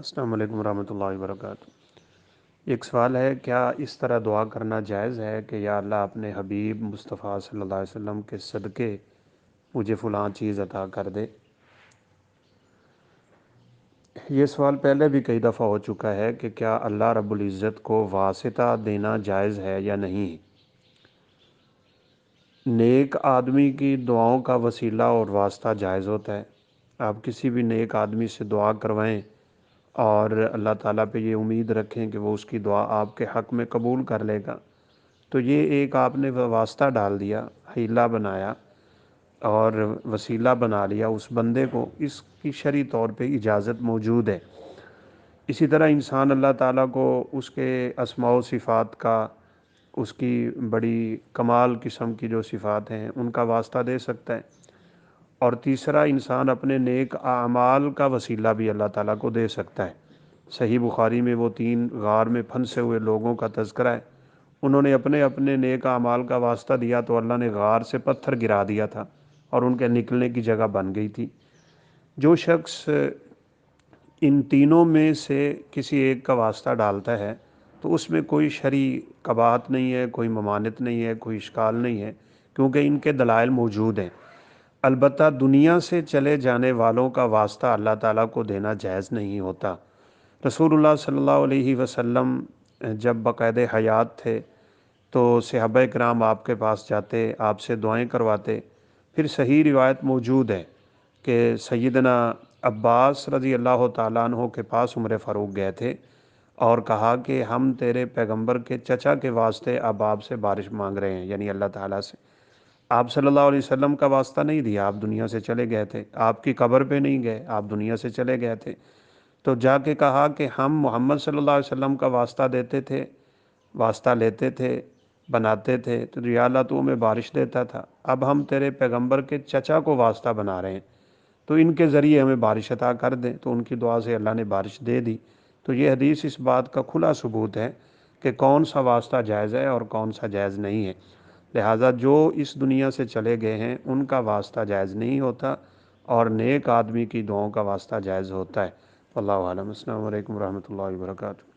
السلام علیکم ورحمۃ اللہ وبرکاتہ۔ ایک سوال ہے، کیا اس طرح دعا کرنا جائز ہے کہ یا اللہ اپنے حبیب مصطفیٰ صلی اللہ علیہ وسلم کے صدقے مجھے فلاں چیز عطا کر دے؟ یہ سوال پہلے بھی کئی دفعہ ہو چکا ہے کہ کیا اللہ رب العزت کو واسطہ دینا جائز ہے یا نہیں۔ نیک آدمی کی دعاؤں کا وسیلہ اور واسطہ جائز ہوتا ہے۔ آپ کسی بھی نیک آدمی سے دعا کروائیں اور اللہ تعالیٰ پہ یہ امید رکھیں کہ وہ اس کی دعا آپ کے حق میں قبول کر لے گا، تو یہ ایک آپ نے واسطہ ڈال دیا، حیلہ بنایا اور وسیلہ بنا لیا اس بندے کو۔ اس کی شرعی طور پہ اجازت موجود ہے۔ اسی طرح انسان اللہ تعالیٰ کو اس کے اسماء و صفات کا، اس کی بڑی کمال قسم کی جو صفات ہیں ان کا واسطہ دے سکتا ہے۔ اور تیسرا، انسان اپنے نیک اعمال کا وسیلہ بھی اللہ تعالیٰ کو دے سکتا ہے۔ صحیح بخاری میں وہ 3 غار میں پھنسے ہوئے لوگوں کا تذکرہ ہے۔ انہوں نے اپنے اپنے نیک اعمال کا واسطہ دیا تو اللہ نے غار سے پتھر گرا دیا تھا اور ان کے نکلنے کی جگہ بن گئی تھی۔ جو شخص ان تینوں میں سے کسی ایک کا واسطہ ڈالتا ہے تو اس میں کوئی شرعی قباحت نہیں ہے، کوئی ممانعت نہیں ہے، کوئی اشکال نہیں ہے، کیونکہ ان کے دلائل موجود ہیں۔ البتہ دنیا سے چلے جانے والوں کا واسطہ اللہ تعالیٰ کو دینا جائز نہیں ہوتا۔ رسول اللہ صلی اللہ علیہ وسلم جب بقید حیات تھے تو صحابہ کرام آپ کے پاس جاتے، آپ سے دعائیں کرواتے۔ پھر صحیح روایت موجود ہے کہ سیدنا عباس رضی اللہ تعالیٰ عنہ کے پاس عمر فاروق گئے تھے اور کہا کہ ہم تیرے پیغمبر کے چچا کے واسطے اب آپ سے بارش مانگ رہے ہیں، یعنی اللہ تعالیٰ سے۔ آپ صلی اللہ علیہ وسلم کا واسطہ نہیں دیا، آپ دنیا سے چلے گئے تھے، آپ کی قبر پہ نہیں گئے، آپ دنیا سے چلے گئے تھے۔ تو جا کے کہا کہ ہم محمد صلی اللہ علیہ وسلم کا واسطہ دیتے تھے، واسطہ لیتے تھے، بناتے تھے، تو یا اللہ تو ہمیں بارش دیتا تھا، اب ہم تیرے پیغمبر کے چچا کو واسطہ بنا رہے ہیں تو ان کے ذریعے ہمیں بارش عطا کر دیں۔ تو ان کی دعا سے اللہ نے بارش دے دی۔ تو یہ حدیث اس بات کا کھلا ثبوت ہے کہ کون سا واسطہ جائز ہے اور کون سا جائز نہیں ہے۔ لہٰذا جو اس دنیا سے چلے گئے ہیں ان کا واسطہ جائز نہیں ہوتا اور نیک آدمی کی دعاؤں کا واسطہ جائز ہوتا ہے۔ اللہ عالم۔ السلام علیکم ورحمۃ اللہ وبرکاتہ۔